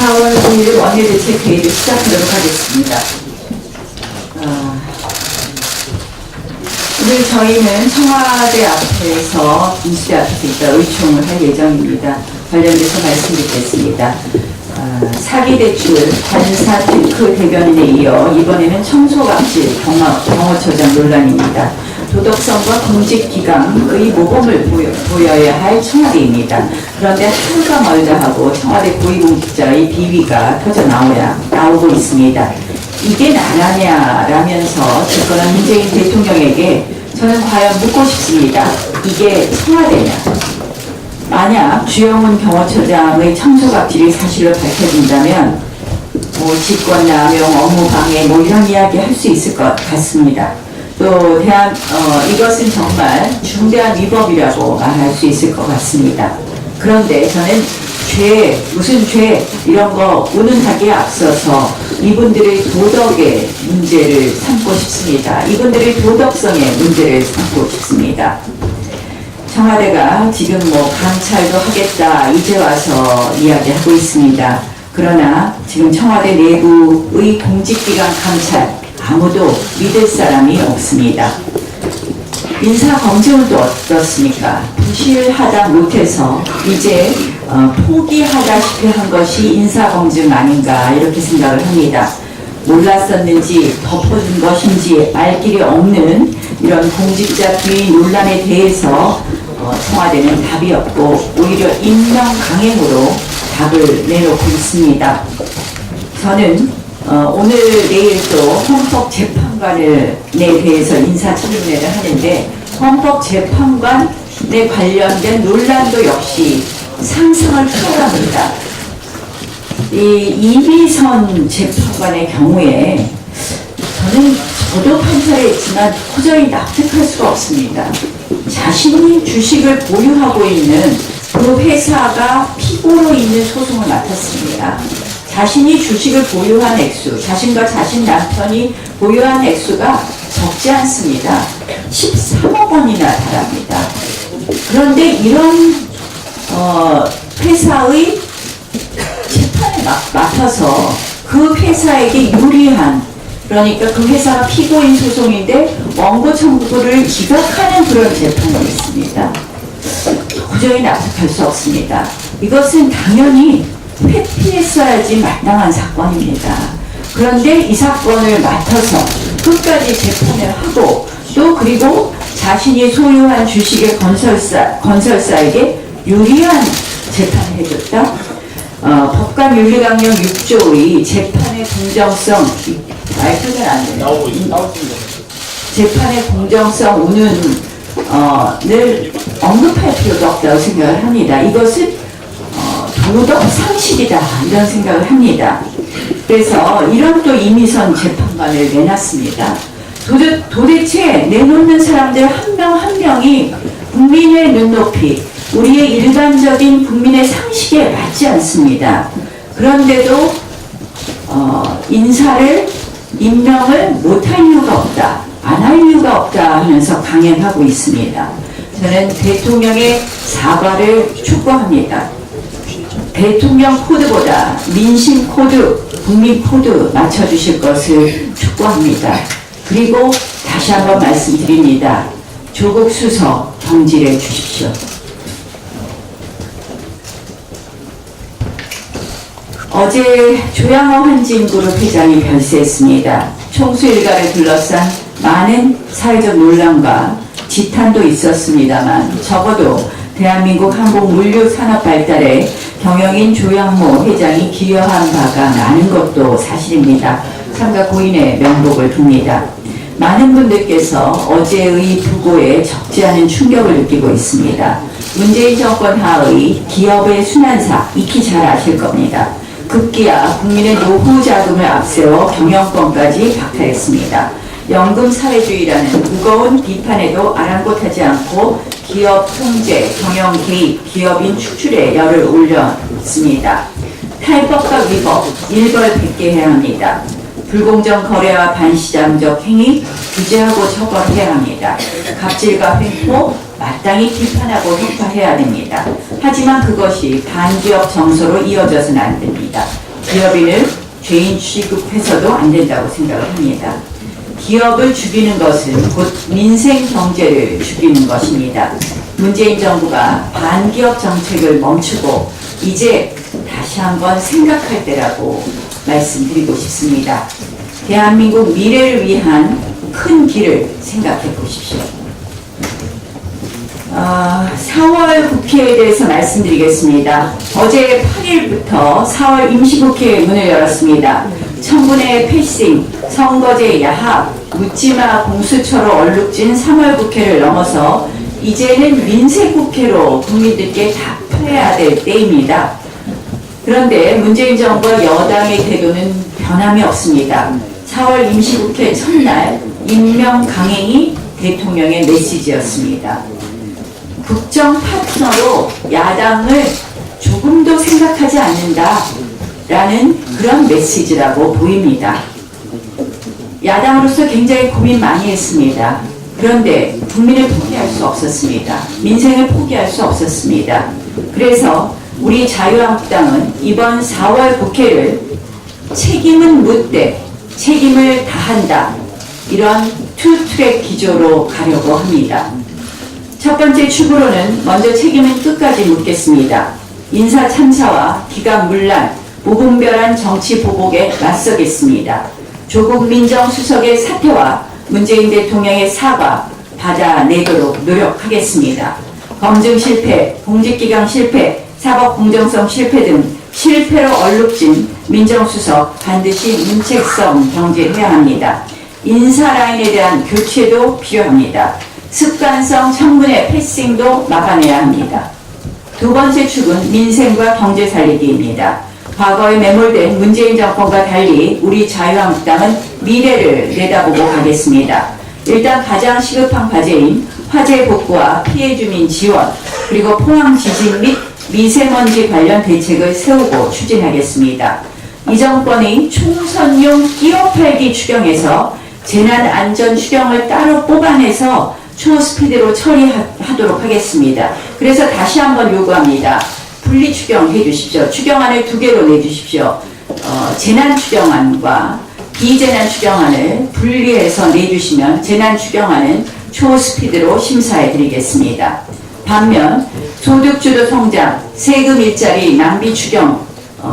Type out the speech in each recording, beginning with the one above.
(4월 5일) 원내대책회의를 시작하도록 하겠습니다. 오늘 저희는 청와대 앞에서 인수대 앞에서 이따 의총을 할 예정입니다. 관련돼서 말씀드리겠습니다. 사기대출, 관사 테크 대변인에 이어 이번에는 청소갑질 경호처장 논란입니다. 도덕성과 공직기강의 모범을 보여야 할 청와대입니다. 그런데 하루가 멀다 하고 청와대 고위공직자의 비위가 터져 나오고 있습니다. 이게 나라냐라면서 집권한 문재인 대통령에게 저는 과연 묻고 싶습니다. 이게 청와대냐? 만약 주영훈 경호처장의 청소갑질이 사실로 밝혀진다면 직권남용, 업무방해 이런 이야기 할 수 있을 것 같습니다. 또 이것은 정말 중대한 위법이라고 말할 수 있을 것 같습니다. 그런데 저는 무슨 죄 이런 거 운운하기에 앞서서 이분들의 도덕의 문제를 삼고 싶습니다. 이분들의 도덕성의 문제를 삼고 싶습니다. 청와대가 지금 감찰도 하겠다 이제 와서 이야기하고 있습니다. 그러나 지금 청와대 내부의 공직기관 감찰 아무도 믿을 사람이 없습니다. 인사검증은 또 어떻습니까? 부실하다 못해서 이제 포기하다시피 한 것이 인사검증 아닌가 이렇게 생각을 합니다. 몰랐었는지 덮어준 것인지 알 길이 없는 이런 공직자 비위 논란에 대해서 청와대는 답이 없고 오히려 임명 강행으로 답을 내놓고 있습니다. 저는 오늘 내일 또 헌법재판관에 대해서 인사청문회를 하는데 헌법재판관에 관련된 논란도 역시 상상을 초월합니다. 이 이미선 재판관의 경우에 저도 판사를 했지만 도저히 납득할 수가 없습니다. 자신이 주식을 보유하고 있는 그 회사가 피고로 있는 소송을 맡았습니다. 자신이 주식을 보유한 액수, 자신과 자신 남편이 보유한 액수가 적지 않습니다. 13억 원이나 달합니다. 그런데 이런 회사의 재판에 맡아서 그 회사에게 유리한, 그러니까 그 회사가 피고인 소송인데 원고 청구를 기각하는 그런 재판이 있습니다. 도저히 납득할 수 없습니다. 이것은 당연히 회피했어야지 마땅한 사건입니다. 그런데 이 사건을 맡아서 끝까지 재판을 하고 또 그리고 자신이 소유한 주식의 건설사에게 유리한 재판을 해줬다. 법관윤리강령 6조의 재판의 공정성, 말씀은 안 돼요. 재판의 공정성 늘 언급할 필요가 없다고 생각을 합니다. 이것은 도덕 상실이다 이런 생각을 합니다. 그래서 이런 또 임의선 재판관을 내놨습니다. 도대체 내놓는 사람들 한 명 한 명이 국민의 눈높이, 우리의 일반적인 국민의 상식에 맞지 않습니다. 그런데도 임명을 못할 이유가 없다, 안 할 이유가 없다 하면서 강행하고 있습니다. 저는 대통령의 사과를 촉구합니다. 대통령 코드보다 민심 코드, 국민 코드 맞춰주실 것을 촉구합니다. 그리고 다시 한번 말씀드립니다. 조국 수석 경질해 주십시오. 어제 조양호 한진그룹 회장이 별세했습니다. 총수 일가를 둘러싼 많은 사회적 논란과 지탄도 있었습니다만 적어도 대한민국 항공물류 산업 발달에 경영인 조양호 회장이 기여한 바가 많은 것도 사실입니다. 삼가 고인의 명복을 빕니다. 많은 분들께서 어제의 부고에 적지 않은 충격을 느끼고 있습니다. 문재인 정권 하의 기업의 순환사 익히 잘 아실 겁니다. 급기야 국민의 노후 자금을 앞세워 경영권까지 박탈했습니다. 연금 사회주의라는 무거운 비판에도 아랑곳하지 않고 기업 통제, 경영 개입, 기업인 축출에 열을 올렸습니다. 탈법과 위법, 일벌백계해야 합니다. 불공정 거래와 반시장적 행위 규제하고 처벌해야 합니다. 갑질과 횡포 마땅히 비판하고 혁파해야 됩니다. 하지만 그것이 반기업 정서로 이어져서는 안 됩니다. 기업인을 죄인 취급해서도 안 된다고 생각을 합니다. 기업을 죽이는 것은 곧 민생 경제를 죽이는 것입니다. 문재인 정부가 반기업 정책을 멈추고 이제 다시 한번 생각할 때라고 말씀드리고 싶습니다. 대한민국 미래를 위한 큰 길을 생각해 보십시오. 4월 국회에 대해서 말씀드리겠습니다. 어제 8일부터 4월 임시국회 문을 열었습니다. 청문회 패싱, 선거제 야합, 묻지마 공수처로 얼룩진 3월 국회를 넘어서 이제는 민생국회로 국민들께 답해야 될 때입니다. 그런데 문재인 정부와 여당의 태도는 변함이 없습니다. 4월 임시국회 첫날 임명 강행이 대통령의 메시지였습니다. 국정 파트너로 야당을 조금도 생각하지 않는다라는 그런 메시지라고 보입니다. 야당으로서 굉장히 고민 많이 했습니다. 그런데 국민을 포기할 수 없었습니다. 민생을 포기할 수 없었습니다. 그래서 우리 자유한국당은 이번 4월 국회를 책임은 묻되 책임을 다한다, 이런 투트랙 기조로 가려고 합니다. 첫 번째 축으로는 먼저 책임은 끝까지 묻겠습니다. 인사 참사와 기각 문란, 무분별한 정치 보복에 맞서겠습니다. 조국 민정수석의 사퇴와 문재인 대통령의 사과 받아내도록 노력하겠습니다. 검증 실패, 공직기강 실패, 사법 공정성 실패 등 실패로 얼룩진 민정수석 반드시 문책성 경질해야 합니다. 인사 라인에 대한 교체도 필요합니다. 습관성 청문회 패싱도 막아내야 합니다. 두 번째 축은 민생과 경제 살리기입니다. 과거에 매몰된 문재인 정권과 달리 우리 자유한국당은 미래를 내다보고 가겠습니다. 일단 가장 시급한 과제인 화재 복구와 피해 주민 지원, 그리고 포항 지진 및 미세먼지 관련 대책을 세우고 추진하겠습니다. 이 정권이 총선용 끼어 팔기 추경에서 재난안전 추경을 따로 뽑아내서 초스피드로 처리하도록 하겠습니다. 그래서 다시 한번 요구합니다. 분리 추경해 주십시오. 추경안을 2개로 내주십시오. 재난 추경안과 비재난 추경안을 분리해서 내주시면 재난 추경안은 초스피드로 심사해 드리겠습니다. 반면 소득주도 성장, 세금 일자리, 낭비 추경,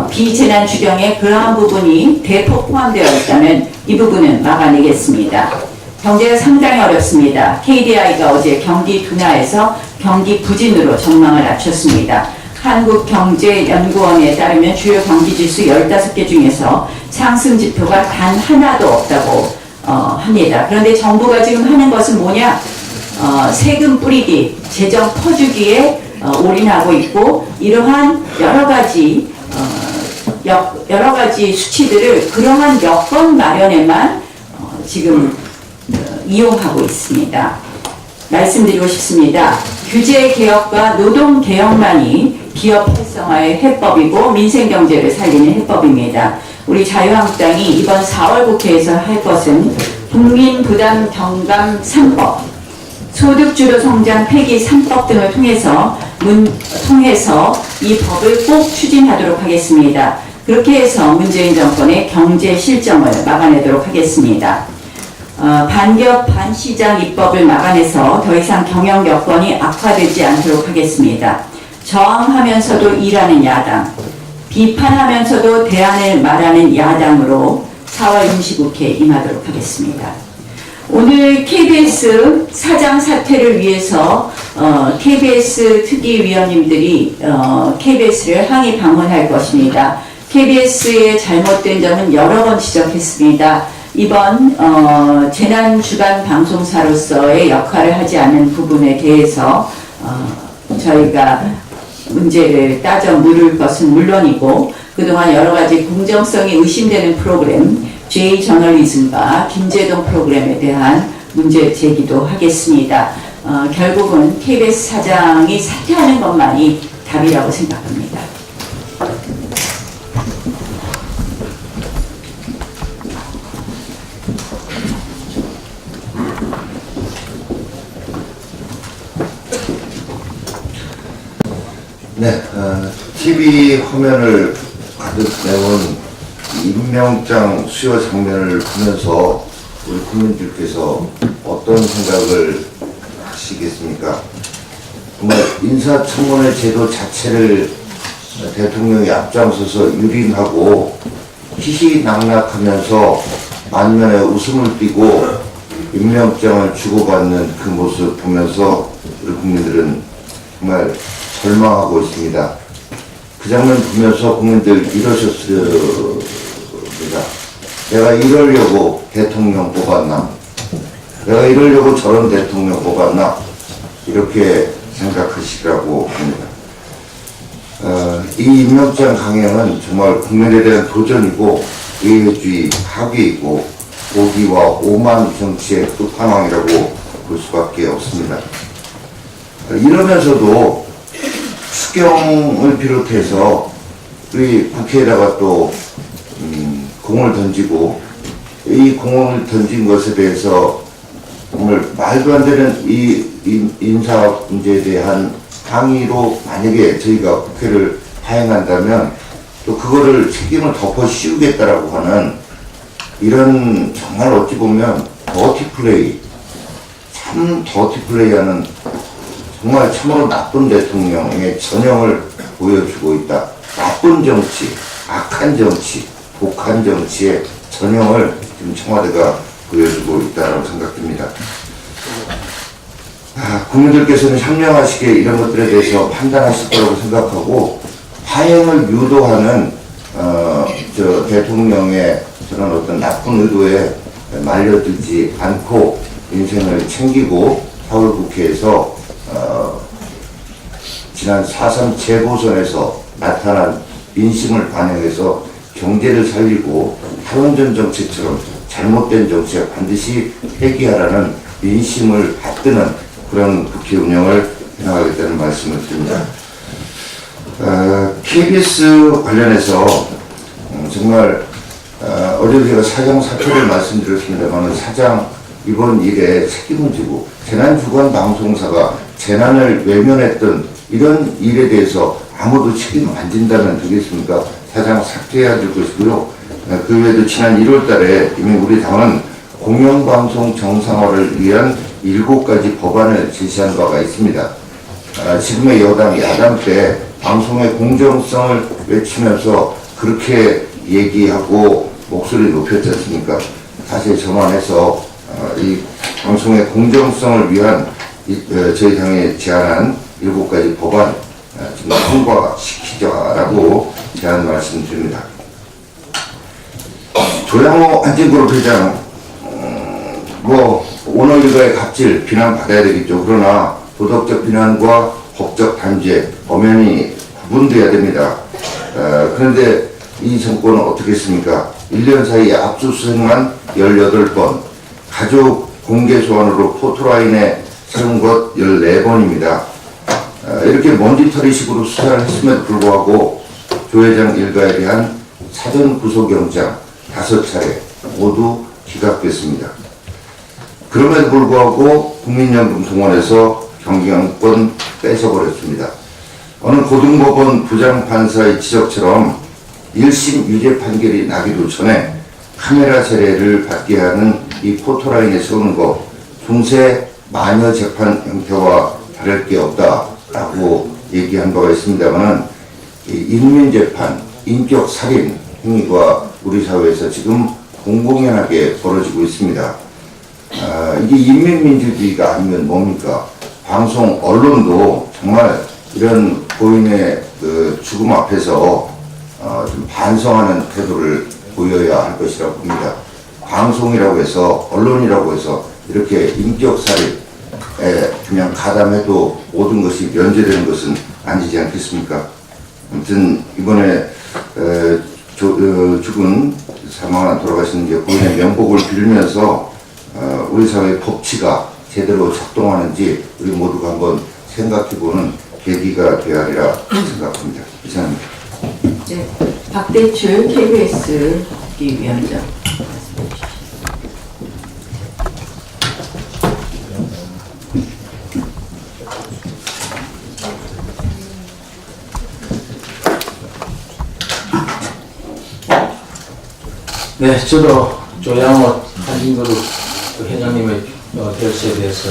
비재난 추경에 그러한 부분이 대폭 포함되어 있다면 이 부분은 막아내겠습니다. 경제가 상당히 어렵습니다. KDI가 어제 경기 둔화에서 경기 부진으로 전망을 낮췄습니다. 한국경제연구원에 따르면 주요 경기지수 15개 중에서 상승 지표가 단 하나도 없다고 합니다. 그런데 정부가 지금 하는 것은 뭐냐? 세금 뿌리기, 재정 퍼주기에 올인하고 있고 이러한 여러 가지 수치들을 그러한 여건 마련에만 지금 이용하고 있습니다. 말씀드리고 싶습니다. 규제 개혁과 노동 개혁만이 기업 활성화의 해법이고 민생 경제를 살리는 해법입니다. 우리 자유한국당이 이번 4월 국회에서 할 것은 국민 부담 경감 3법, 소득주도 성장 폐기 3법 등을 통해서 이 법을 꼭 추진하도록 하겠습니다. 그렇게 해서 문재인 정권의 경제 실정을 막아내도록 하겠습니다. 반기업 반시장 입법을 막아내서 더 이상 경영 여건이 악화되지 않도록 하겠습니다. 저항하면서도 일하는 야당, 비판하면서도 대안을 말하는 야당으로 4월 임시국회에 임하도록 하겠습니다. 오늘 KBS 사장 사퇴를 위해서 KBS 특위위원님들이 KBS를 항의 방문할 것입니다. KBS의 잘못된 점은 여러 번 지적했습니다. 이번 재난주간 방송사로서의 역할을 하지 않는 부분에 대해서 저희가 문제를 따져 물을 것은 물론이고 그동안 여러 가지 공정성이 의심되는 프로그램 J저널리즘과 김재동 프로그램에 대한 문제 제기도 하겠습니다. 결국은 KBS 사장이 사퇴하는 것만이 답이라고 생각합니다. 네, TV 화면을 가득 메운 임명장 수여 장면을 보면서 우리 국민들께서 어떤 생각을 하시겠습니까? 정말 인사청문회 제도 자체를 대통령이 앞장서서 유린하고 희희낙낙하면서 만면에 웃음을 띠고 임명장을 주고받는 그 모습 보면서 우리 국민들은 정말 절망하고 있습니다. 그 장면 보면서 국민들 이러셨습니다. 내가 이러려고 대통령 뽑았나? 내가 이러려고 저런 대통령 뽑았나? 이렇게 생각하시라고 합니다. 이 임명장 강행은 정말 국민에 대한 도전이고 예외주의 합의이고 오기와 오만 정치의 끝판왕이라고 볼 수밖에 없습니다. 이러면서도 추경을 비롯해서 우리 국회에다가 또 공을 던지고 이 공을 던진 것에 대해서 정말 말도 안 되는 이 인사 문제에 대한 항의로 만약에 저희가 국회를 파행한다면 또 그거를 책임을 덮어 씌우겠다라고 하는 이런 정말 어찌 보면 더티플레이, 참 더티플레이하는 정말 참으로 나쁜 대통령의 전형을 보여주고 있다. 나쁜 정치, 악한 정치, 독한 정치의 전형을 지금 청와대가 보여주고 있다고 생각됩니다. 국민들께서는 현명하시게 이런 것들에 대해서 판단하실 거라고 생각하고 파행을 유도하는 대통령의 저런 어떤 나쁜 의도에 말려들지 않고 인생을 챙기고 서울국회에서 지난 4.3 재보선에서 나타난 민심을 반영해서 경제를 살리고 탈원전 정책처럼 잘못된 정책 반드시 폐기하라는 민심을 받드는 그런 국회 운영을 해나가겠다는 말씀을 드립니다. KBS 관련해서 정말 어제도 제가 사장 사퇴를 말씀드렸습니다만 사장 이번 일에 책임을 지고 재난주간 방송사가 재난을 외면했던 이런 일에 대해서 아무도 책임을 안 진다면 되겠습니까? 사장 사퇴해야 될 것이고요. 그 외에도 지난 1월 달에 이미 우리 당은 공영방송 정상화를 위한 7가지 법안을 제시한 바가 있습니다. 지금의 여당, 야당 때 방송의 공정성을 외치면서 그렇게 얘기하고 목소리 높였지 않습니까? 사실 전환해서 이 방송의 공정성을 위한 저희 당이 제안한 7가지 법안 지금 통과시키자라고 제안 말씀드립니다. 조양호 한진그룹 회장 오늘 일가의 갑질 비난받아야 되겠죠. 그러나 도덕적 비난과 법적 단죄, 엄연히 구분돼야 됩니다. 그런데 이 정권은 어떻게 했습니까? 1년 사이에 압수수색만 18번, 가족 공개 소환으로 포토라인에 세운 것 14번입니다. 이렇게 먼지털이식으로 수사를 했음에도 불구하고 조 회장 일가에 대한 사전 구속영장 5차례 모두 기각됐습니다. 그럼에도 불구하고 국민연금 동원해서 경영권 뺏어버렸습니다. 어느 고등법원 부장판사의 지적처럼 1심 유죄 판결이 나기도 전에 카메라 세례를 받게 하는 이 포토라인에 세우는 것 중세 마녀 재판 형태와 다를 게 없다라고 얘기한 바가 있습니다만은 인민재판, 인격살인 행위가 우리 사회에서 지금 공공연하게 벌어지고 있습니다. 이게 인민민주주의가 아니면 뭡니까? 방송, 언론도 정말 이런 고인의 그 죽음 앞에서 좀 반성하는 태도를 보여야 할 것이라고 봅니다. 방송이라고 해서, 언론이라고 해서 이렇게 인격살인에 그냥 가담해도 모든 것이 면제되는 것은 아니지 않겠습니까? 아무튼 이번에 죽은 사망한 돌아가신 이제 고인의 명복을 빌면서 우리 사회의 법치가 제대로 작동하는지 우리 모두가 한번 생각해보는 계기가 되어야 하리라 생각합니다. 이상입니다. 네, 박대출 KBS 국기위원장. 네, 저도 조양호 한진그룹 회장님의 결세에 대해서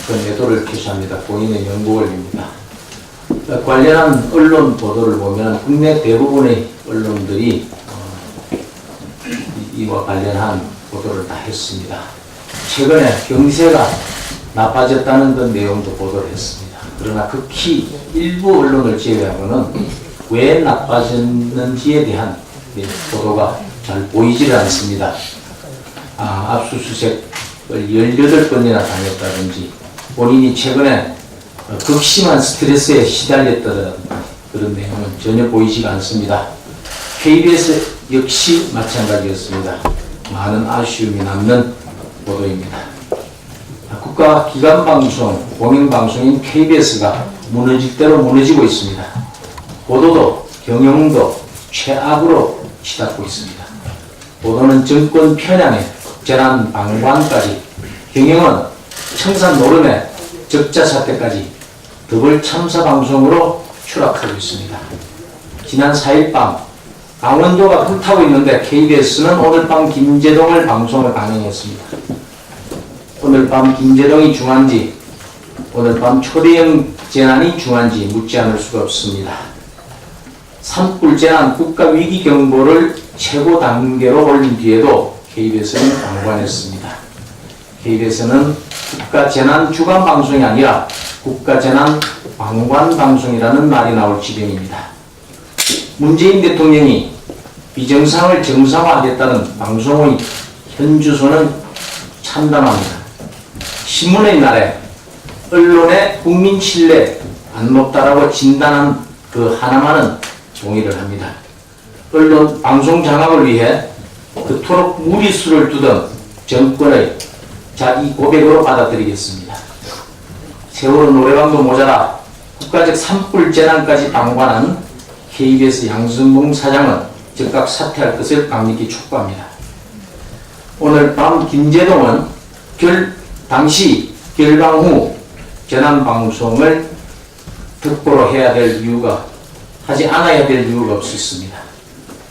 깊은 애도를 표시합니다. 본인의 연구 올립니다. 관련한 언론 보도를 보면 국내 대부분의 언론들이 이와 관련한 보도를 다 했습니다. 최근에 경세가 나빠졌다는 그 내용도 보도를 했습니다. 그러나 극히 일부 언론을 제외하고는 왜 나빠졌는지에 대한 보도가 잘 보이지를 않습니다. 압수수색을 18번이나 당했다든지 본인이 최근에 극심한 스트레스에 시달렸다는 그런 내용은 전혀 보이지가 않습니다. KBS 역시 마찬가지였습니다. 많은 아쉬움이 남는 보도입니다. 국가기관방송, 공영방송인 KBS가 무너질 대로 무너지고 있습니다. 보도도 경영도 최악으로 치닫고 있습니다. 보도는 정권 편향에 재난 방관까지, 경영은 청산 노름에 적자 사태까지 더블 참사 방송으로 추락하고 있습니다. 지난 4일 밤 강원도가 불타고 있는데 KBS는 오늘 밤 김제동을 방송을 강행했습니다. 오늘 밤 김제동이 중한지, 오늘 밤 초대형 재난이 중한지 묻지 않을 수가 없습니다. 산불 재난 국가위기 경보를 최고 단계로 올린 뒤에도 KBS는 방관했습니다. KBS는 국가재난 주간 방송이 아니라 국가재난 방관 방송이라는 말이 나올 지경입니다. 문재인 대통령이 비정상을 정상화하겠다는 방송의 현주소는 참담합니다. 신문의 날에 언론의 국민 신뢰 안 높다라고 진단한 그 하나만은 동의를 합니다. 언론 방송 장악을 위해 그토록 무리수를 두던 정권의 이 고백으로 받아들이겠습니다. 세월호 노래방도 모자라 국가적 산불 재난까지 방관한 KBS 양승봉 사장은 즉각 사퇴할 것을 강력히 촉구합니다. 오늘 밤 김제동은 당시 결방 후 재난방송을 특보로 해야 될 이유가, 하지 않아야 될 이유가 없었습니다.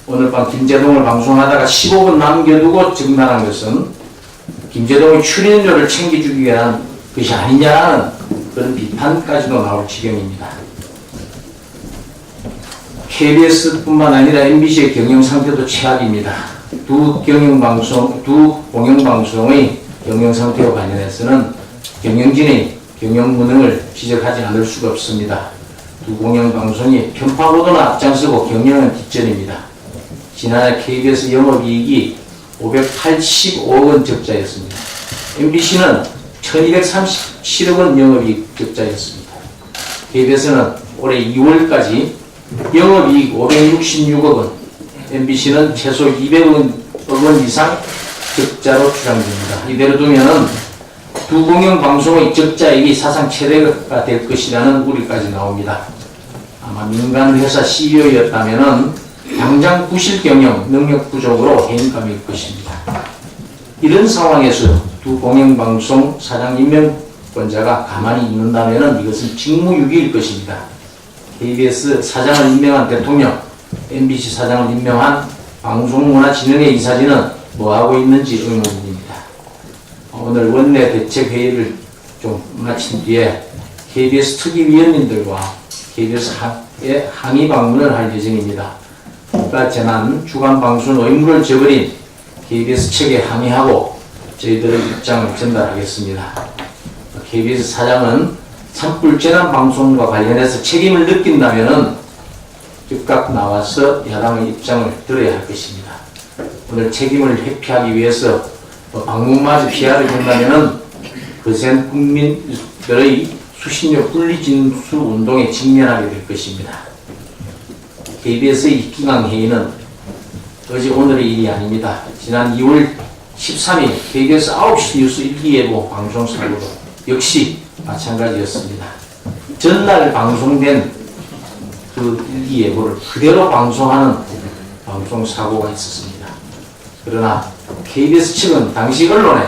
오늘 밤 김제동을 방송하다가 15분 남겨두고 중단한 것은 김제동의 출연료를 챙겨주기 위한 것이 아니냐는 그런 비판까지도 나올 지경입니다. KBS뿐만 아니라 MBC의 경영 상태도 최악입니다. 두 공영방송의 경영 상태와 관련해서는 경영진의 경영 무능을 지적하지 않을 수가 없습니다. 두 공영방송이 편파 보도나 앞장서고 경영은 뒷전입니다. 지난해 KBS 영업이익이 585억 원 적자였습니다. MBC는 1237억 원 영업이익 적자였습니다. KBS는 올해 2월까지 영업이익 566억 원, MBC는 최소 200억 원 이상 적자로 추정됩니다. 이대로 두면은 두 공영방송의 적자액이 사상 최대가 될 것이라는 우려까지 나옵니다. 아마 민간 회사 CEO였다면은 당장 부실 경영, 능력 부족으로 해임감일 것입니다. 이런 상황에서 두 공영방송 사장 임명권자가 가만히 있는다면은 이것은 직무유기일 것입니다. KBS 사장을 임명한 대통령, MBC 사장을 임명한 방송문화진흥회 이사진은 뭐하고 있는지 의문입니다. 오늘 원내 대책회의를 좀 마친 뒤에 KBS 특위위원님들과 KBS에 항의 방문을 할 예정입니다. 국가재난 주간방송 의무를 저버린 KBS 측에 항의하고 저희들의 입장을 전달하겠습니다. KBS 사장은 산불 재난 방송과 관련해서 책임을 느낀다면 즉각 나와서 야당의 입장을 들어야 할 것입니다. 오늘 책임을 회피하기 위해서 방문마저 피하려 한다면 거센 국민들의 수신료 분리징수 운동에 직면하게 될 것입니다. KBS의 기강 회의는 어제 오늘의 일이 아닙니다. 지난 2월 13일 KBS 9시 뉴스 일기예보 방송사고도 역시 마찬가지였습니다. 전날 방송된 그 일기예보를 그대로 방송하는 방송사고가 있었습니다. 그러나 KBS 측은 당시 언론에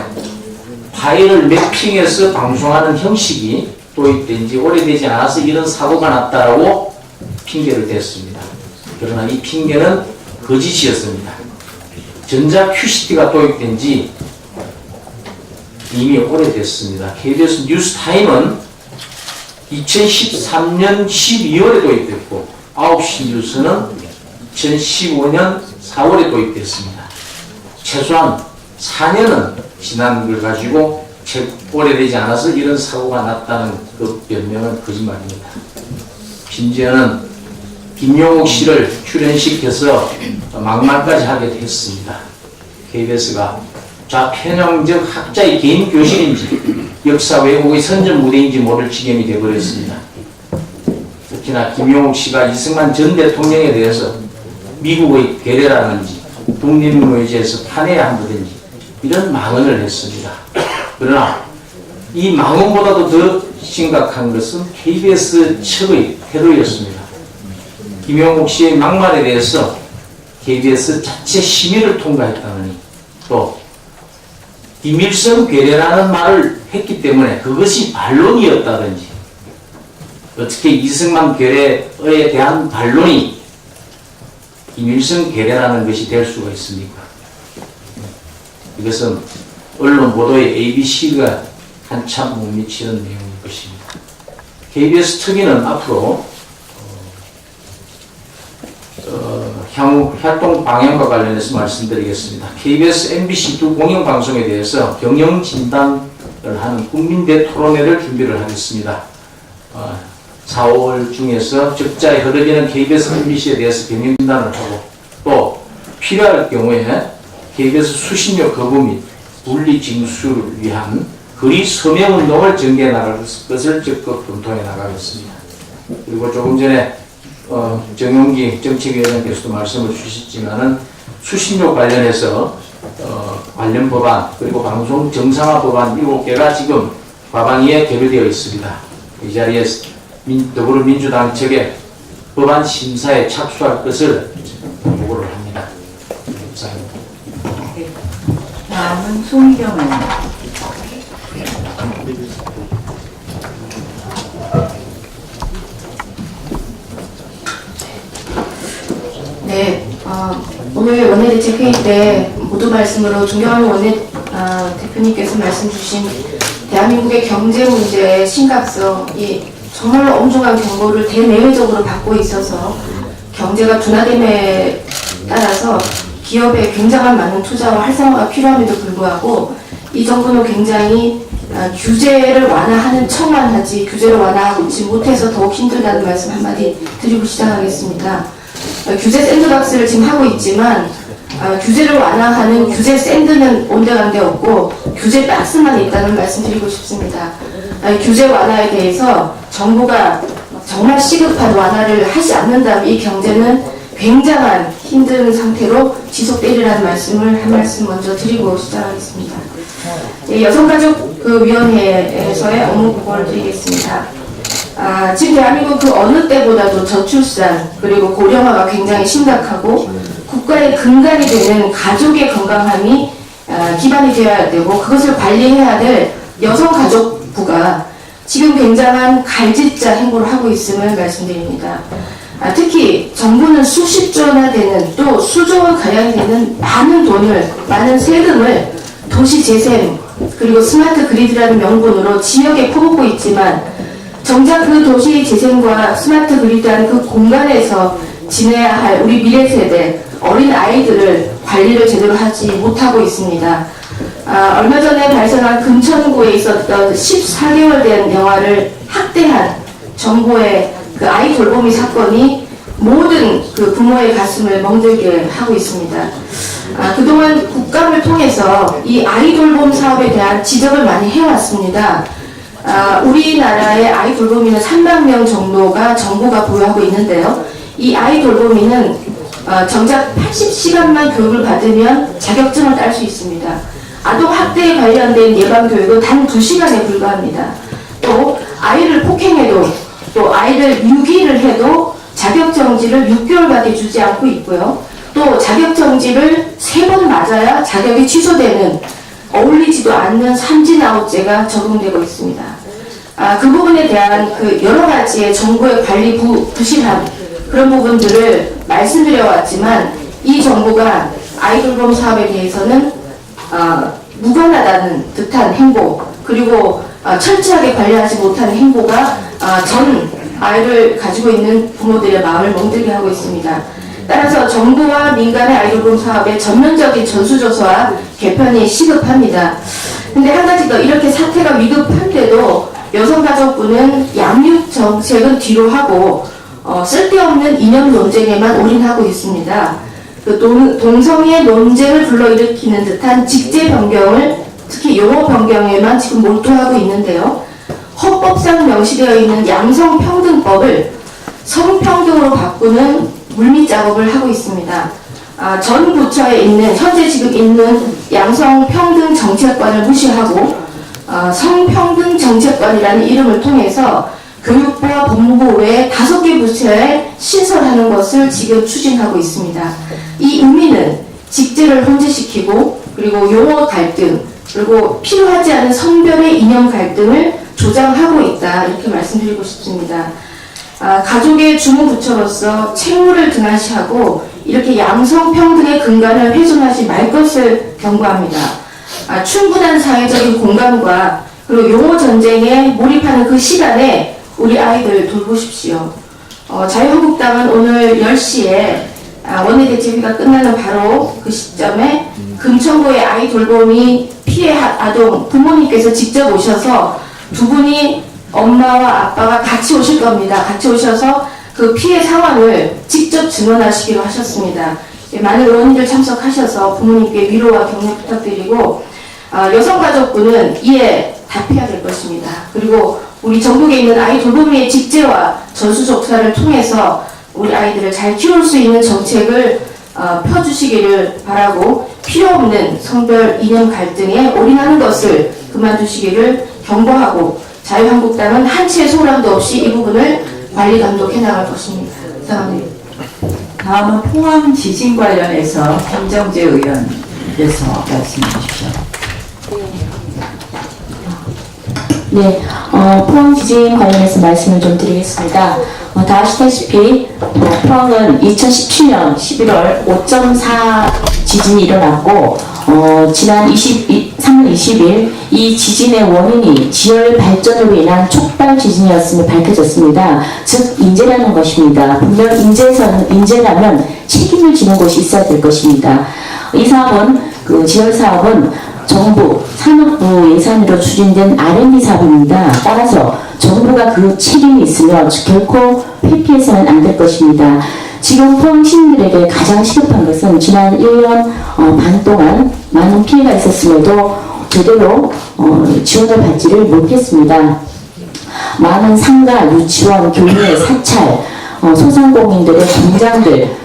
파일을 매핑해서 방송하는 형식이 도입된 지 오래되지 않아서 이런 사고가 났다라고 핑계를 댔습니다. 그러나 이 핑계는 거짓이었습니다. 전자 QCT가 도입된 지 이미 오래됐습니다. KBS 뉴스타임은 2013년 12월에 도입됐고 9시 뉴스는 2015년 4월에 도입됐습니다. 최소한 4년은 지난 걸 가지고 오래되지 않아서 이런 사고가 났다는 그 변명은 거짓말입니다. 심지어는 김용옥 씨를 출연시켜서 막말까지 하게 했습니다. KBS가 좌편향적 학자의 개인 교실인지 역사 왜곡의 선전 무대인지 모를 지경이 되어버렸습니다. 특히나 김용옥 씨가 이승만 전 대통령에 대해서 미국의 괴뢰라는지 독립무예제에서 탄해야 한다든지 이런 망언을 했습니다. 그러나 이 망언보다도 더 심각한 것은 KBS 측의 태도였습니다. 김용옥 씨의 막말에 대해서 KBS 자체 심의를 통과했다느니 또 김일성 괴뢰라는 말을 했기 때문에 그것이 반론이었다든지 어떻게 이승만 괴뢰에 대한 반론이 김일성 괴뢰라는 것이 될 수가 있습니까? 이것은 언론 보도에 ABC가 한참 못 미치는 내용일 것입니다. KBS 특위는 앞으로 향후 활동 방향과 관련해서 말씀드리겠습니다. KBS, MBC 두 공영방송에 대해서 경영 진단을 하는 국민대 토론회를 준비를 하겠습니다. 4, 5월 중에서 적자에 흐르는 KBS, MBC에 대해서 경영 진단을 하고 또 필요할 경우에 KBS 수신료 거부 및 분리 징수를 위한 거리 서명 운동을 전개해 나갈 것을 적극 검토해 나가겠습니다. 그리고 조금 전에 정용기 정책위원장께서도 말씀을 주셨지만은 수신료 관련해서 관련 법안 그리고 방송 정상화 법안 7개가 지금 과방위에 계류되어 있습니다. 이 자리에 더불어민주당 측에 법안 심사에 착수할 것을 요구를 합니다. 감사합니다. 네. 다음은 송희경 의원. 네, 오늘 원내대책회의 때 모두 말씀으로 존경하는 대표님께서 말씀 주신 대한민국의 경제 문제의 심각성이 정말로 엄중한 경고를 대내외적으로 받고 있어서 경제가 둔화됨에 따라서 기업에 굉장한 많은 투자와 활성화가 필요함에도 불구하고 이 정부는 굉장히 규제를 완화하는 척만 하지 규제를 완화하지 못해서 더욱 힘들다는 말씀 한마디 드리고 시작하겠습니다. 규제 샌드박스를 지금 하고 있지만 규제를 완화하는 규제 샌드는 온데간데 없고 규제 박스만 있다는 말씀 드리고 싶습니다. 규제 완화에 대해서 정부가 정말 시급한 완화를 하지 않는다면 이 경제는 굉장한 힘든 상태로 지속되리라는 말씀을 한 말씀 먼저 드리고 시작하겠습니다. 여성가족위원회에서의 업무 보고를 드리겠습니다. 지금 대한민국 그 어느 때보다도 저출산 그리고 고령화가 굉장히 심각하고 국가의 근간이 되는 가족의 건강함이 기반이 되어야 되고 그것을 관리해야 될 여성가족부가 지금 굉장한 갈짓자 행보를 하고 있음을 말씀드립니다. 특히 정부는 수십조나 되는 또 수조원 가량이 되는 많은 세금을 도시재생 그리고 스마트 그리드라는 명분으로 지역에 퍼붓고 있지만 정작 그 도시재생과 스마트 그리드라는 그 공간에서 지내야 할 우리 미래 세대 어린 아이들을 관리를 제대로 하지 못하고 있습니다. 얼마 전에 발생한 금천구에 있었던 14개월 된 영아를 학대한 정부의 그 아이 돌보미 사건이 모든 그 부모의 가슴을 멍들게 하고 있습니다. 그동안 국감을 통해서 이 아이 돌봄 사업에 대한 지적을 많이 해왔습니다. 우리나라의 아이 돌보미는 3만 명 정도가 정부가 보유하고 있는데요. 이 아이 돌보미는 정작 80시간만 교육을 받으면 자격증을 딸 수 있습니다. 아동 학대에 관련된 예방 교육은 단 2시간에 불과합니다. 또 아이를 폭행해도 또 아이를 유기를 해도 자격정지를 6개월밖에 주지 않고 있고요. 또 자격정지를 3번 맞아야 자격이 취소되는 어울리지도 않는 삼진아웃제가 적용되고 있습니다. 그 부분에 대한 그 여러 가지의 정부의 관리 부실함 그런 부분들을 말씀드려왔지만 이 정부가 아이돌봄 사업에 대해서는 무관하다는 듯한 행보 그리고 철저하게 관리하지 못하는 행보가 전 아이를 가지고 있는 부모들의 마음을 멍들게 하고 있습니다. 따라서 정부와 민간의 아이돌봄 사업의 전면적인 전수조사와 개편이 시급합니다. 근데 한 가지 더 이렇게 사태가 위급한데도 여성가족부는 양육 정책은 뒤로 하고 쓸데없는 이념 논쟁에만 올인하고 있습니다. 그 동성애 논쟁을 불러일으키는 듯한 직제 변경을 특히 용어 변경에만 지금 몰두하고 있는데요. 헌법상 명시되어 있는 양성평등법을 성평등으로 바꾸는 물밑 작업을 하고 있습니다. 전 부처에 있는 현재 지금 있는 양성평등 정책관을 무시하고 성평등 정책관이라는 이름을 통해서 교육부와 법무부 외 5개 부처에 신설하는 것을 지금 추진하고 있습니다. 이 의미는 직제를 혼재시키고 그리고 용어 갈등 그리고 필요하지 않은 성별의 이념 갈등을 조장하고 있다 이렇게 말씀드리고 싶습니다. 가족의 주무부처로서 책무를 등한시하고 이렇게 양성평등의 근간을 훼손하지 말 것을 경고합니다. 충분한 사회적인 공감과 그리고 용어 전쟁에 몰입하는 그 시간에 우리 아이들 돌보십시오. 자유한국당은 오늘 10시에 원내대책회의가 끝나는 바로 그 시점에 금천구의 아이 돌보미 피해 아동 부모님께서 직접 오셔서 두 분이 엄마와 아빠가 같이 오실 겁니다. 같이 오셔서 그 피해 상황을 직접 증언하시기로 하셨습니다. 많은 의원님들 참석하셔서 부모님께 위로와 격려 부탁드리고 여성가족부는 이에 답해야 될 것입니다. 그리고 우리 전국에 있는 아이 돌보미의 직제와 전수조사를 통해서 우리 아이들을 잘 키울 수 있는 정책을 펴주시기를 바라고 필요 없는 성별 이념 갈등에 올인하는 것을 그만두시기를 경고하고 자유한국당은 한치의 소란도 없이 이 부분을 관리 감독해 나갈 것입니다. 이상합니다. 다음은 포항 지진 관련해서 김정재 의원께서 말씀해 주십시오. 네, 포항 지진 관련해서 말씀을 좀 드리겠습니다. 다 아시다시피 포항은 2017년 11월 5.4 지진이 일어났고 지난 3월 20일 이 지진의 원인이 지열 발전으로 인한 촉발 지진이었음이 밝혀졌습니다. 즉 인재라는 것입니다. 분명 인재라면 책임을 지는 곳이 있어야 될 것입니다. 이 사업은 그 지열 사업은 정부 산업부 예산으로 추진된 R&D 사업입니다. 따라서 정부가 그 책임이 있으며 결코 회피해서는 안 될 것입니다. 지금 포항 시민들에게 가장 시급한 것은 지난 1년 반 동안 많은 피해가 있었음에도 제대로 지원을 받지를 못했습니다. 많은 상가, 유치원, 교회, 사찰, 소상공인들의 공장들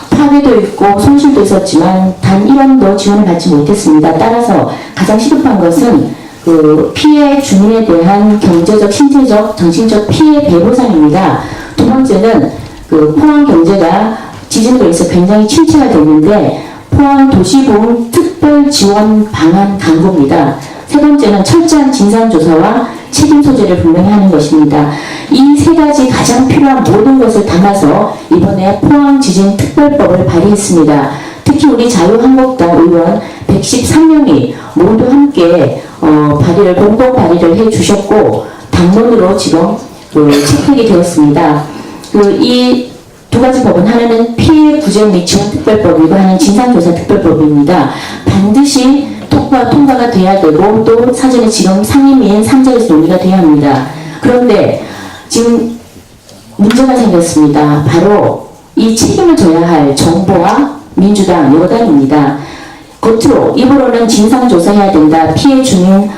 파괴도 있고 손실도 있었지만 단 1원도 지원을 받지 못했습니다. 따라서 가장 시급한 것은 그 피해 주민에 대한 경제적, 신체적, 정신적 피해 배보상입니다. 두 번째는 그 포항 경제가 지진으로 인해서 굉장히 침체가 됐는데 포항 도시보험 특별 지원 방안 강구입니다. 세 번째는 철저한 진상조사와 책임 소재를 분명히 하는 것입니다. 이 세 가지 가장 필요한 모든 것을 담아서 이번에 포항 지진 특별법을 발의했습니다. 특히 우리 자유한국당 의원 113명이 모두 함께 공동 발의를 해주셨고 당론으로 지금 채택이 되었습니다. 이 두 가지 법은 하나는 피해 구제 및 지원 특별법이고 하나는 진상조사 특별법입니다. 반드시 통과가 돼야 되고 또 사전에 지금 상임위인 상정에서 논의가 돼야 합니다. 그런데 지금 문제가 생겼습니다. 바로 이 책임을 져야 할 정부와 민주당 여당입니다. 겉으로 입으로는 진상조사해야 된다, 피해 주민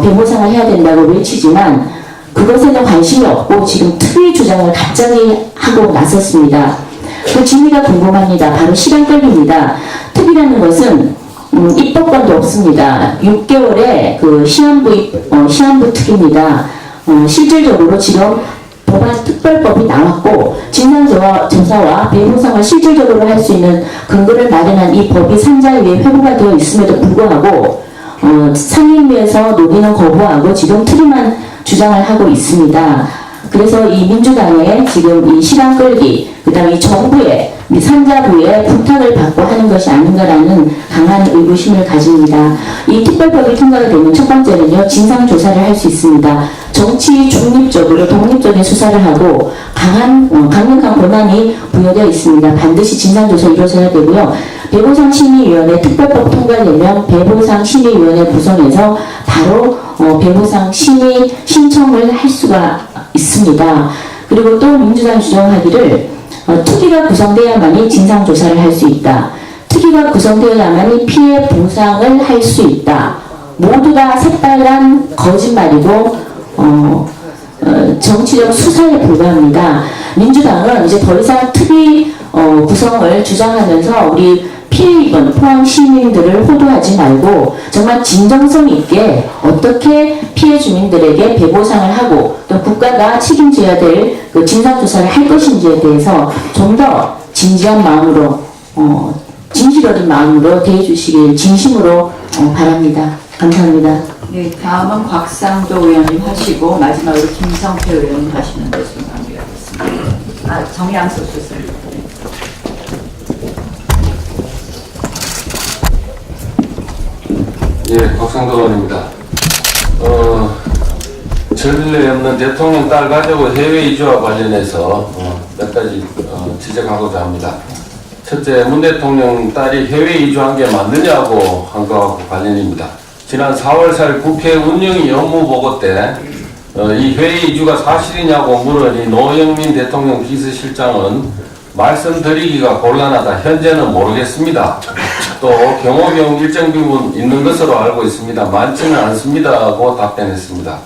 배보상을 해야 된다고 외치지만 그것에는 관심이 없고 지금 특위 주장을 갑자기 하고 나섰습니다. 그 진위가 궁금합니다. 바로 시간 끌기입니다. 특위라는 것은 입법권도 없습니다. 6개월의 그 시한부 특위입니다. 실질적으로 지금 법안 특별법이 나왔고 진상조사와 배보상을 실질적으로 할 수 있는 근거를 마련한 이 법이 산자위에 회부가 되어 있음에도 불구하고 상임위에서 논의는 거부하고 지금 특위만 주장을 하고 있습니다. 그래서 이 민주당의 지금 이 시간 끌기, 그 다음에 이 정부의 산자부의 부탁을 받고 하는 것이 아닌가라는 강한 의구심을 가집니다. 이 특별법이 통과가 되면 첫 번째는요, 진상조사를 할 수 있습니다. 정치 중립적으로 독립적인 수사를 하고 강력한 권한이 부여되어 있습니다. 반드시 진상조사 이루어져야 되고요. 배보상심의위원회 특별법 통과되면 배보상심의위원회 구성해서 바로 배보상 심의 신청을 할 수가 있습니다. 그리고 또 민주당이 주장하기를 특위가 구성되어야만이 진상조사를 할 수 있다. 특위가 구성되어야만이 피해 보상을 할 수 있다. 모두 다 색달란 거짓말이고 정치적 수사에 불과합니다. 민주당은 이제 더 이상 특위 구성을 주장하면서 우리 피해 입은 포항 시민들을 호도하지 말고 정말 진정성 있게 어떻게 피해 주민들에게 배보상을 하고 또 국가가 책임져야 될 그 진상조사를 할 것인지에 대해서 좀 더 진지한 마음으로 진실 어린 마음으로 대해주시길 진심으로 바랍니다. 감사합니다. 네, 다음은 곽상도 의원님 하시고 마지막으로 김성태 의원님 하시는 것으로 마무리하겠습니다. 정양석 수석님. 예, 곽상도 의원입니다. 전례 없는 대통령 딸 가지고 해외 이주와 관련해서 몇 가지 지적하고자 합니다. 첫째, 문 대통령 딸이 해외 이주한 게 맞느냐고 한 거하고 관련입니다. 지난 4월 4일 국회 운영위 업무보고 때 이 해외 이주가 사실이냐고 물으니 노영민 대통령 비서실장은 말씀드리기가 곤란하다. 현재는 모르겠습니다. 또 경호비용 일정 부분 있는 것으로 알고 있습니다. 많지는 않습니다고 답변했습니다.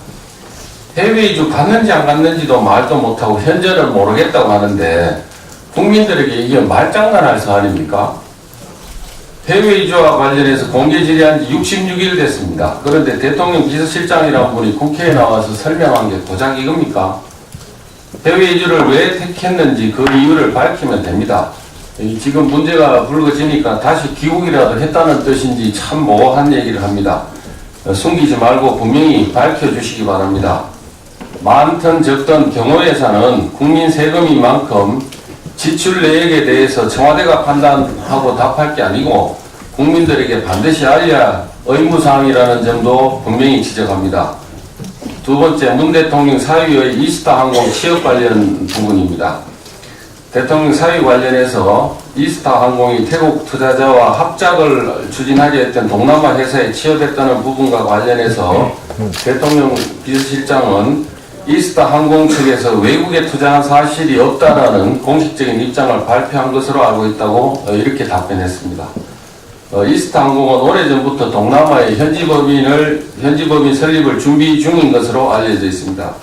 해외 이주 갔는지 안 갔는지도 말도 못하고 현재는 모르겠다고 하는데 국민들에게 이게 말장난할 사안입니까? 해외 이주와 관련해서 공개 질의한 지 66일 됐습니다. 그런데 대통령 비서실장이라는 분이 국회에 나와서 설명한 게 고작 이겁니까? 해외 이주를 왜 택했는지 그 이유를 밝히면 됩니다. 지금 문제가 불거지니까 다시 귀국이라도 했다는 뜻인지 참 모호한 얘기를 합니다. 숨기지 말고 분명히 밝혀주시기 바랍니다. 많든 적든 경호예산은 국민 세금인 만큼 지출 내역에 대해서 청와대가 판단하고 답할 게 아니고 국민들에게 반드시 알려야 의무사항이라는 점도 분명히 지적합니다. 두 번째, 문 대통령 사위의 이스타 항공 취업 관련 부분입니다. 대통령 사위 관련해서 이스타 항공이 태국 투자자와 합작을 추진하게 했던 동남아 회사에 취업했다는 부분과 관련해서 대통령 비서실장은 이스타 항공 측에서 외국에 투자한 사실이 없다라는 공식적인 입장을 발표한 것으로 알고 있다고 이렇게 답변했습니다. 이스타항공은 오래전부터 동남아의 현지법인 설립을 준비 중인 것으로 알려져 있습니다.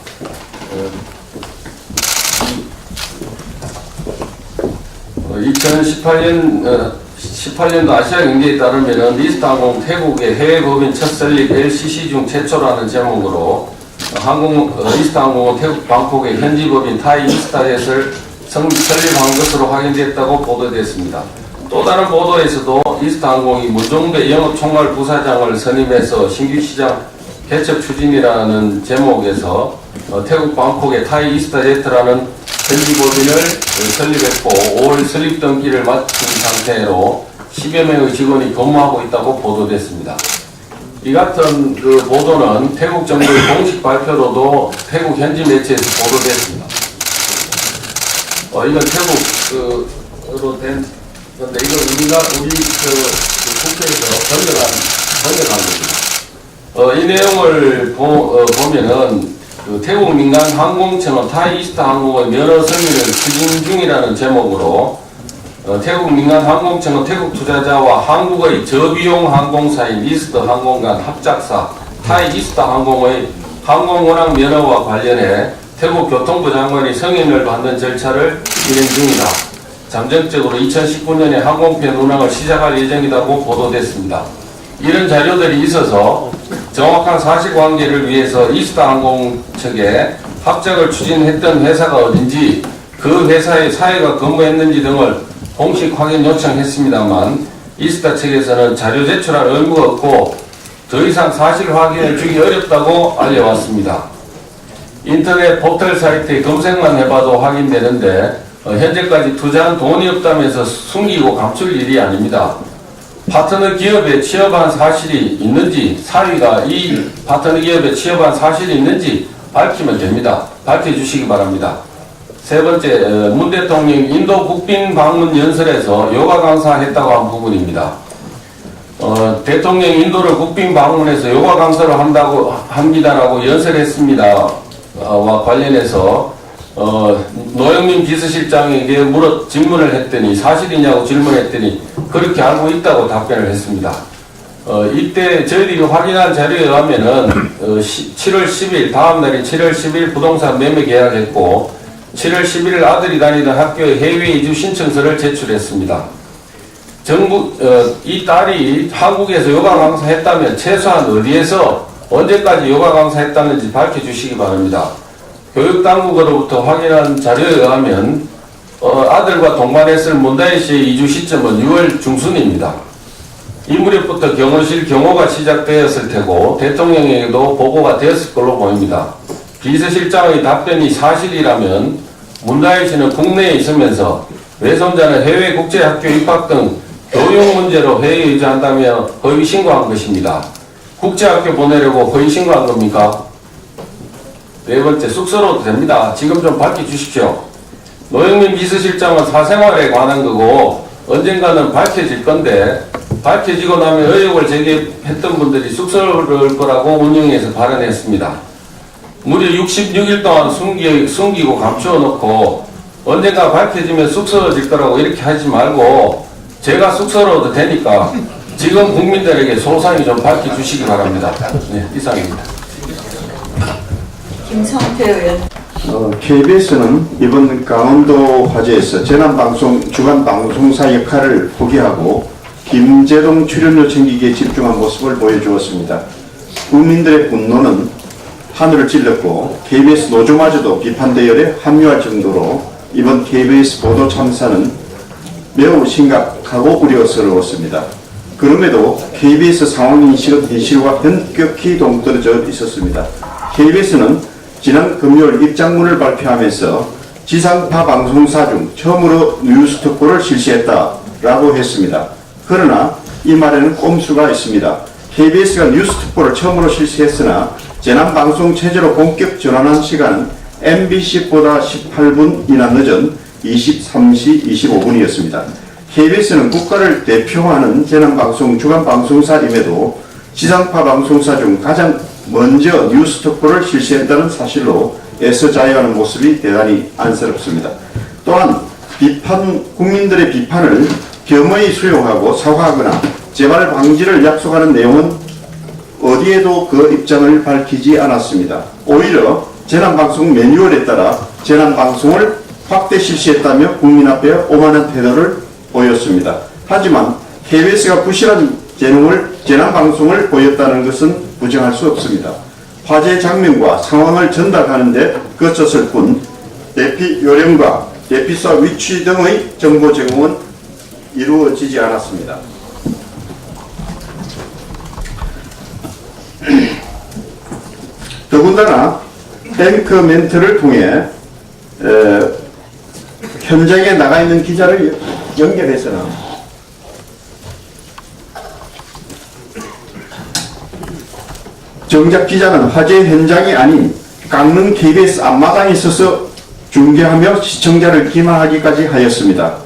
2018년도 아시아경제에 따르면 이스타항공 태국의 해외법인 첫 설립 LCC 중 최초라는 제목으로 이스타항공은 태국 방콕의 현지법인 타이 이스타젯을 설립한 것으로 확인됐다고 보도됐습니다. 또 다른 보도에서도 이스타항공이 문종배 영업총괄부사장을 선임해서 신규 시장 개척 추진이라는 제목에서 태국 방콕의 타이 이스타제트라는 현지법인을 설립했고 5월 설립 등기를 마친 상태로 10여 명의 직원이 근무하고 있다고 보도됐습니다. 이 같은 그 보도는 태국 정부의 공식 발표로도 태국 현지 매체에서 보도됐습니다. 이건 태국으로 된 건데 이건 우리 국회에서 번역한 겁니다. 이 내용을 보면은 태국 민간 항공청은 타이 이스타 항공의 면허 승인을 추진 중이라는 제목으로 태국 민간 항공청은 태국 투자자와 한국의 저비용 항공사인 이스트 항공 간 합작사 타이 이스타 항공의 항공운항 면허와 관련해 태국 교통부 장관이 승인을 받는 절차를 진행 중이다. 잠정적으로 2019년에 항공편 운항을 시작할 예정이라고 보도됐습니다. 이런 자료들이 있어서 정확한 사실관계를 위해서 이스타항공 측에 합작을 추진했던 회사가 어딘지 그 회사의 사회가 근무했는지 등을 공식 확인 요청했습니다만 이스타 측에서는 자료 제출할 의무가 없고 더 이상 사실 확인을 주기 어렵다고 알려왔습니다. 인터넷 포털 사이트에 검색만 해봐도 확인되는데 현재까지 투자한 돈이 없다면서 숨기고 감출 일이 아닙니다. 파트너 기업에 취업한 사실이 있는지 사위가 이 파트너 기업에 취업한 사실이 있는지 밝히면 됩니다. 밝혀주시기 바랍니다. 세 번째, 문 대통령 인도 국빈 방문 연설에서 요가 강사했다고 한 부분입니다. 대통령이 인도를 국빈 방문해서 요가 강사를 합니다라고 연설했습니다. 와 관련해서 노영민 비서실장에게 질문을 했더니 사실이냐고 질문했더니 그렇게 알고 있다고 답변을 했습니다. 이때 저희들이 확인한 자료에 의하면은 7월 10일 다음 날인 7월 10일 부동산 매매 계약했고 7월 11일 아들이 다니던 학교에 해외 이주 신청서를 제출했습니다. 이 딸이 한국에서 요가 강사했다면 최소한 어디에서 언제까지 요가 강사했다는지 밝혀주시기 바랍니다. 교육당국으로부터 확인한 자료에 의하면 아들과 동반했을 문다희 씨의 이주 시점은 6월 중순입니다. 이 무렵부터 경호실 경호가 시작되었을 테고 대통령에게도 보고가 되었을 걸로 보입니다. 비서실장의 답변이 사실이라면 문다희 씨는 국내에 있으면서 외손자는 해외 국제학교 입학 등 교육 문제로 해외 이주한다며 허위 신고한 것입니다. 국제학교 보내려고 허위 신고한 겁니까? 네 번째, 숙소로도 됩니다. 지금 좀 밝혀주십시오. 노영민 비서실장은 사생활에 관한 거고 언젠가는 밝혀질 건데 밝혀지고 나면 의혹을 제기했던 분들이 숙소를 거라고 운영에서 발언했습니다. 무려 66일 동안 숨기고 감추어 놓고 언젠가 밝혀지면 숙소질 거라고 이렇게 하지 말고 제가 숙소로도 되니까 지금 국민들에게 소상히 좀 밝혀주시기 바랍니다. 네, 이상입니다. 김성태 의원. KBS는 이번 강원도 화재에서 재난방송 주간 방송사 역할을 포기하고 김재동 출연료 챙기기에 집중한 모습을 보여주었습니다. 국민들의 분노는 하늘을 찔렀고 KBS 노조마저도 비판 대열에 합류할 정도로 이번 KBS 보도 참사는 매우 심각하고 우려스러웠습니다. 그럼에도 KBS 상황인식은 현실과 현격히 동떨어져 있었습니다. KBS는 지난 금요일 입장문을 발표하면서 지상파 방송사 중 처음으로 뉴스 특보를 실시했다라고 했습니다. 그러나 이 말에는 꼼수가 있습니다. KBS가 뉴스 특보를 처음으로 실시했으나 재난방송 체제로 본격 전환한 시간은 MBC보다 18분이나 늦은 23시 25분이었습니다. KBS는 국가를 대표하는 재난방송 주간방송사임에도 지상파 방송사 중 가장 먼저 뉴스 특보를 실시했다는 사실로 애써 자유하는 모습이 대단히 안쓰럽습니다. 또한 국민들의 비판을 겸허히 수용하고 사과하거나 재발 방지를 약속하는 내용은 어디에도 그 입장을 밝히지 않았습니다. 오히려 재난방송 매뉴얼에 따라 재난방송을 확대 실시했다며 국민 앞에 오만한 태도를 보였습니다. 하지만 KBS가 부실한 재난방송을 보였다는 것은 부정할 수 없습니다. 화재 장면과 상황을 전달하는 데 거쳤을 뿐 대피 요령과 대피사 위치 등의 정보 제공은 이루어지지 않았습니다. 더군다나 탱크멘트를 통해 현장에 나가 있는 기자를 연결해서는 정작 기자는 화재 현장이 아닌 강릉 KBS 앞마당에 서서 중계하며 시청자를 기만하기까지 하였습니다.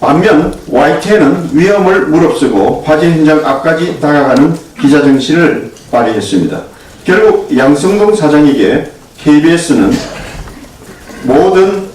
반면 YTN은 위험을 무릅쓰고 화재 현장 앞까지 다가가는 기자정신을 발휘했습니다. 결국 양성동 사장에게 KBS는 모든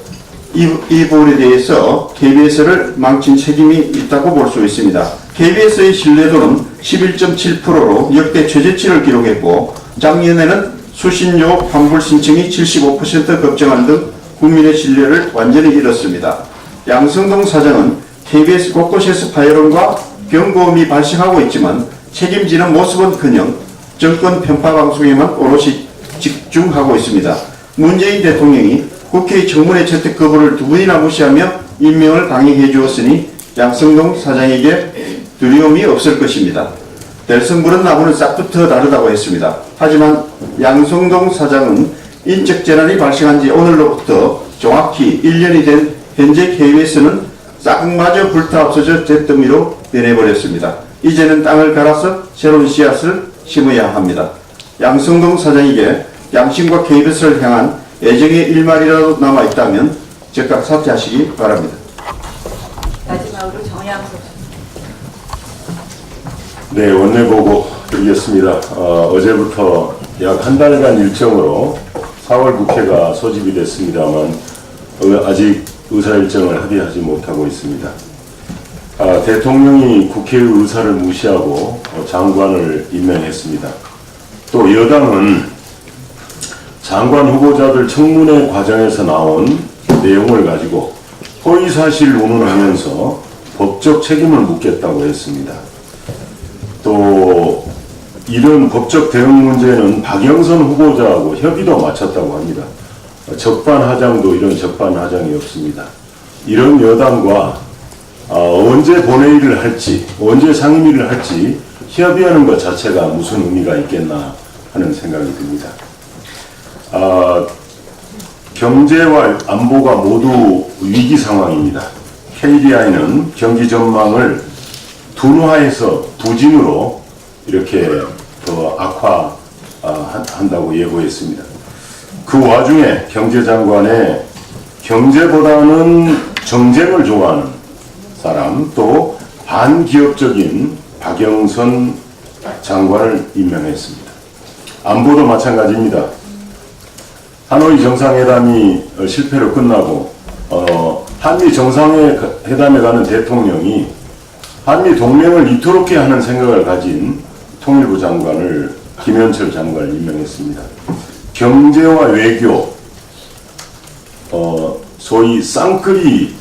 이 부분에 대해서 KBS를 망친 책임이 있다고 볼 수 있습니다. KBS의 신뢰도는 11.7%로 역대 최저치를 기록했고 작년에는 수신료 환불 신청이 75% 급증한 등 국민의 신뢰를 완전히 잃었습니다. 양성동 사장은 KBS 곳곳에서 파열음과 경고음이 발생하고 있지만 책임지는 모습은커녕 정권 편파 방송에만 오롯이 집중하고 있습니다. 문재인 대통령이 국회의 청문회 채택 거부를 두 번이나 무시하며 임명을 강행해 주었으니 양성동 사장에게 두려움이 없을 것입니다. 될성 부른 나무는 싹부터 다르다고 했습니다. 하지만 양성동 사장은 인적 재난이 발생한 지 오늘로부터 정확히 1년이 된 현재 KBS는 싹마저 불타 없어져 잿더미로 변해버렸습니다. 이제는 땅을 갈아서 새로운 씨앗을 심어야 합니다. 양성동 사장에게 양심과 KBS를 향한 애정의 일말이라도 남아있다면 즉각 사퇴하시기 바랍니다. 마지막으로 정양석. 네, 원내보고 드리겠습니다. 어제부터 약 한 달간 일정으로 4월 국회가 소집이 됐습니다만 아직 의사일정을 합의하지 못하고 있습니다. 대통령이 국회의 의사를 무시하고 장관을 임명했습니다. 또 여당은 장관 후보자들 청문회 과정에서 나온 내용을 가지고 허위사실 운운하면서 법적 책임을 묻겠다고 했습니다. 또 이런 법적 대응 문제는 박영선 후보자하고 협의도 마쳤다고 합니다. 적반하장도 이런 적반하장이 없습니다. 이런 여당과 언제 본회의를 할지, 언제 상임위를 할지 협의하는 것 자체가 무슨 의미가 있겠나 하는 생각이 듭니다. 경제와 안보가 모두 위기 상황입니다. KDI는 경기 전망을 둔화해서 부진으로 이렇게 더 악화한다고 예고했습니다. 그 와중에 경제장관의 경제보다는 정쟁을 좋아하는 사람, 또 반기업적인 박영선 장관을 임명했습니다. 안보도 마찬가지입니다. 하노이 정상회담이 실패로 끝나고 한미 정상회담에 가는 대통령이 한미 동맹을 이토록게 하는 생각을 가진 통일부 장관을 김현철 장관을 임명했습니다. 경제와 외교, 소위 쌍끌이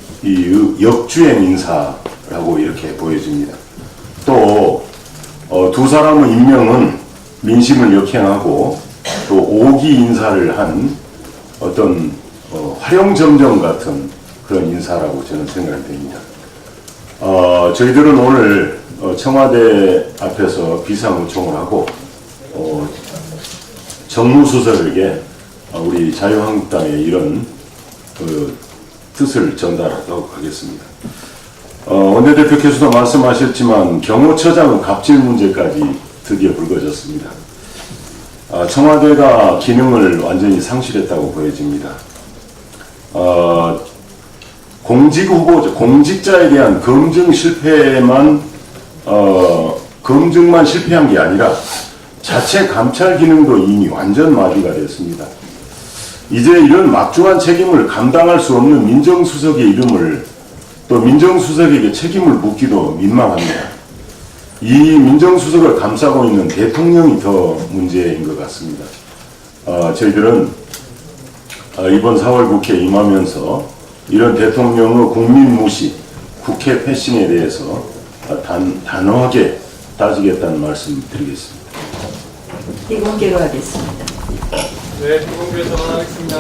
역주행 인사라고 이렇게 보여집니다. 또 두 사람의 임명은 민심을 역행하고 또 5기 인사를 한 어떤 화룡점정 같은 그런 인사라고 저는 생각이 됩니다. 저희들은 오늘 청와대 앞에서 비상호청을 하고 정무수석에게 우리 자유한국당의 이런 뜻을 전달하도록 하겠습니다. 원내대표께서도 말씀하셨지만 경호처장의 갑질 문제까지 드디어 불거졌습니다. 청와대가 기능을 완전히 상실했다고 보여집니다. 공직자에 대한 검증 실패만 검증만 실패한 게 아니라 자체 감찰 기능도 이미 완전 마비가 됐습니다. 이제 이런 막중한 책임을 감당할 수 없는 민정수석의 이름을 또 민정수석에게 책임을 묻기도 민망합니다. 이 민정수석을 감싸고 있는 대통령이 더 문제인 것 같습니다. 저희들은 이번 4월 국회에 임하면서 이런 대통령의 국민 무시, 국회 패싱에 대해서 단호하게 따지겠다는 말씀 드리겠습니다. 비공개로 하겠습니다. 네, 비공개 전환하겠습니다.